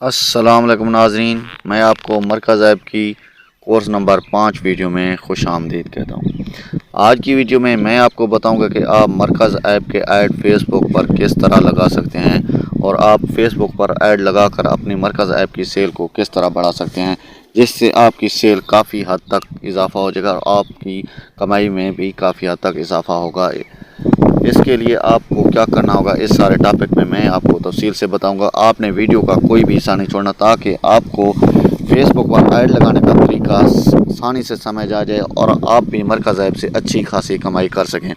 अस्सलाम वालेकुम नाज़रीन, मैं आपको मरकज़ ऐप की कोर्स नंबर 5 वीडियो में खुश आमदीद कहता हूँ। आज की वीडियो में मैं आपको बताऊंगा कि आप मरकज़ ऐप के ऐड फेसबुक पर किस तरह लगा सकते हैं और आप फेसबुक पर ऐड लगाकर अपनी मरकज़ ऐप की सेल को किस तरह बढ़ा सकते हैं, जिससे आपकी सेल काफ़ी हद तक इजाफ़ा हो जाएगा और आपकी कमाई में भी काफ़ी हद तक इजाफ़ा होगा। इसके लिए आपको क्या करना होगा, इस सारे टॉपिक में मैं आपको तफसील से बताऊंगा। आपने वीडियो का कोई भी हिस्सा नहीं छोड़ना ताकि आपको फेसबुक पर ऐड लगाने का तरीका आसानी से समझ आ जाए और आप भी मरकज़ ऐप से अच्छी खासी कमाई कर सकें।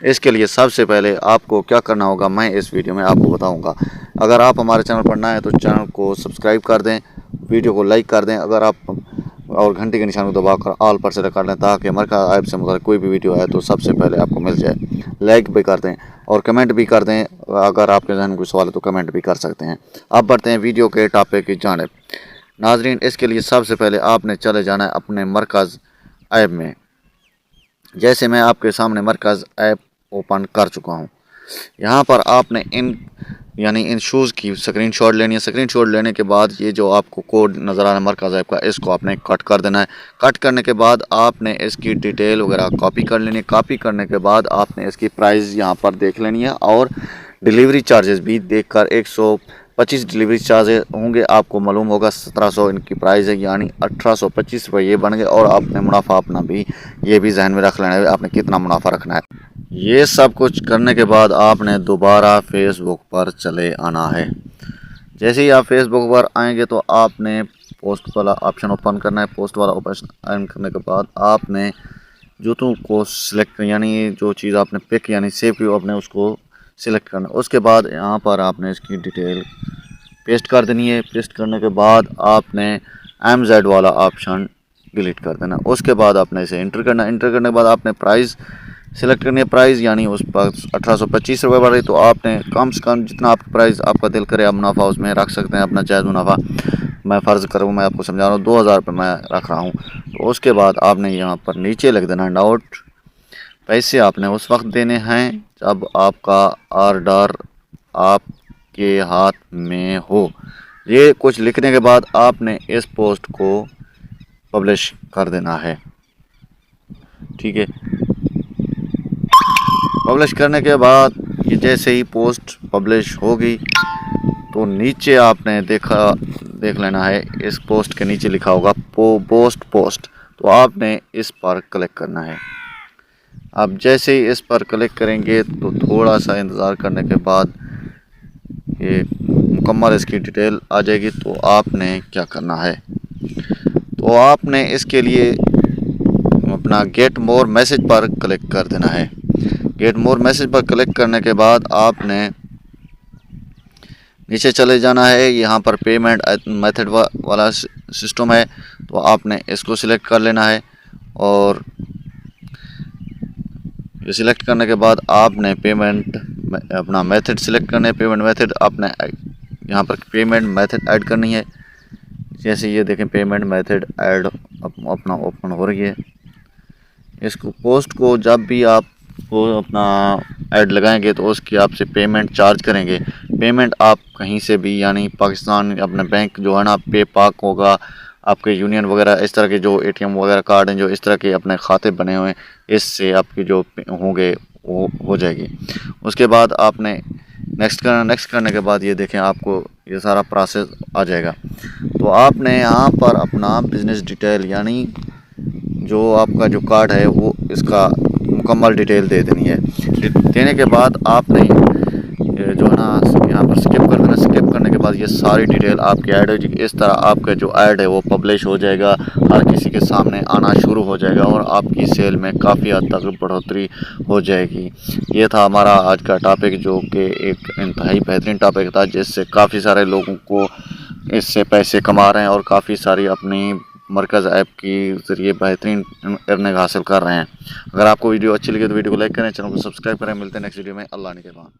इसके लिए सबसे पहले आपको क्या करना होगा मैं इस वीडियो में आपको बताऊंगा। अगर आप हमारे चैनल पर नए हैं तो चैनल को सब्सक्राइब कर दें, वीडियो को लाइक कर दें, अगर आप और घंटे के निशान को दबाकर ऑल पर सेलेक्ट कर लें ताकि मरकज़ ऐप से मुताल्लिक़ कोई भी वीडियो आए तो सबसे पहले आपको मिल जाए। लाइक भी कर दें और कमेंट भी कर दें, अगर आपके जहन में कोई सवाल है तो कमेंट भी कर सकते हैं। अब बढ़ते हैं वीडियो के टॉपिक की जानिब। नाजरीन, इसके लिए सबसे पहले आपने चले जाना है अपने मरकज़ ऐप में। जैसे मैं आपके सामने मरकज़ ऐप ओपन कर चुका हूँ, यहाँ पर आपने इन शूज़ की स्क्रीनशॉट लेनी है। स्क्रीनशॉट लेने के बाद ये जो आपको कोड नज़र आ रहा है मरकज़ ऐप का, इसको आपने कट कर देना है। कट करने के बाद आपने इसकी डिटेल वगैरह कॉपी कर लेनी है। कॉपी करने के बाद आपने इसकी प्राइस यहाँ पर देख लेनी है और डिलीवरी चार्जेस भी देखकर 125 डिलीवरी चार्जेस होंगे। आपको मालूम होगा 1700 इनकी प्राइस है, यानी 1825 रुपये ये बन गए। और आपने मुनाफा अपना भी ये भी जहन में रख लेना है, आपने कितना मुनाफा रखना है। ये सब कुछ करने के बाद आपने दोबारा फेसबुक पर चले आना है। जैसे ही आप फेसबुक पर आएंगे तो आपने पोस्ट वाला ऑप्शन ओपन करना है। पोस्ट वाला ऑप्शन ऑन करने के बाद आपने जूतों को सिलेक्ट यानी जो चीज़ आपने पिक यानी सेव की आपने उसको सिलेक्ट करना है। उसके बाद यहाँ पर आपने इसकी डिटेल पेस्ट कर देनी है। पेस्ट करने के बाद आपने MZ वाला ऑप्शन डिलीट कर देना। उसके बाद आपने इसे इंटर करना। इंटर करने के बाद आपने प्राइस सिलेक्ट करनी है। प्राइस यानी उस पर 1825 रुपये बढ़ रही, तो आपने कम से कम जितना आपका प्राइस आपका दिल करे आप मुनाफा उसमें रख सकते हैं, अपना जायज़ मुनाफा। मैं फ़र्ज़ करूँ, मैं आपको समझा रहा हूँ 2000 रुपये मैं रख रहा हूँ। तो उसके बाद आपने यहाँ पर नीचे लिख देना नोट। पैसे आपने उस वक्त देने हैं जब आपका ऑर्डर आपके हाथ में हो। ये कुछ लिखने के बाद आपने इस पोस्ट को पब्लिश कर देना है। ठीक है, पब्लिश करने के बाद ये जैसे ही पोस्ट पब्लिश होगी तो नीचे आपने देख लेना है, इस पोस्ट के नीचे लिखा होगा पोस्ट। तो आपने इस पर क्लिक करना है। अब जैसे ही इस पर क्लिक करेंगे तो थोड़ा सा इंतज़ार करने के बाद ये मुकम्मल इसकी डिटेल आ जाएगी। तो आपने क्या करना है, तो आपने इसके लिए अपना गेट मोर मैसेज पर क्लिक कर देना है। गेट मोर मैसेज पर क्लिक करने के बाद आपने नीचे चले जाना है। यहाँ पर पेमेंट मेथड वाला सिस्टम है, तो आपने इसको सिलेक्ट कर लेना है। और ये सिलेक्ट करने के बाद आपने पेमेंट अपना मेथड सिलेक्ट करना है। पेमेंट मेथड आपने यहाँ पर पेमेंट मेथड ऐड करनी है। जैसे ये देखें पेमेंट मेथड ऐड अपना ओपन हो रही है। इसको पोस्ट को जब भी आप वो अपना ऐड लगाएंगे तो उसकी आपसे पेमेंट चार्ज करेंगे। पेमेंट आप कहीं से भी यानी पाकिस्तान अपने बैंक जो है ना, पे पाक होगा, आपके यूनियन वगैरह इस तरह के जो ATM वगैरह कार्ड हैं, जो इस तरह के अपने खाते बने हुए हैं, इससे आपकी जो होंगे वो हो जाएगी। उसके बाद आपने नेक्स्ट करना। नेक्स्ट करने के बाद ये देखें आपको ये सारा प्रोसेस आ जाएगा। तो आपने यहाँ पर अपना बिज़नेस डिटेल यानी जो आपका जो कार्ड है वो इसका मुकम्मल डिटेल दे देनी है। देने के बाद आपने जो है ना यहाँ पर स्किप कर देना। स्किप करने के बाद ये सारी डिटेल आपकी ऐड हो जाएगी। इस तरह आपका जो ऐड है वो पब्लिश हो जाएगा, हर किसी के सामने आना शुरू हो जाएगा और आपकी सेल में काफ़ी हद तक बढ़ोतरी हो जाएगी। ये था हमारा आज का टॉपिक, जो कि एक इंतहाई बेहतरीन टॉपिक था, जिससे काफ़ी सारे लोगों को इससे पैसे कमा रहे हैं और काफ़ी सारी अपनी मरकज़ ऐप के ज़रिए बेहतरीन अर्निंग हासिल कर रहे हैं। अगर आपको वीडियो अच्छी लगी तो वीडियो को लाइक करें, चैनल को सब्सक्राइब करें। मिलते हैं नेक्स्ट वीडियो में। अल्लाह निगहबान।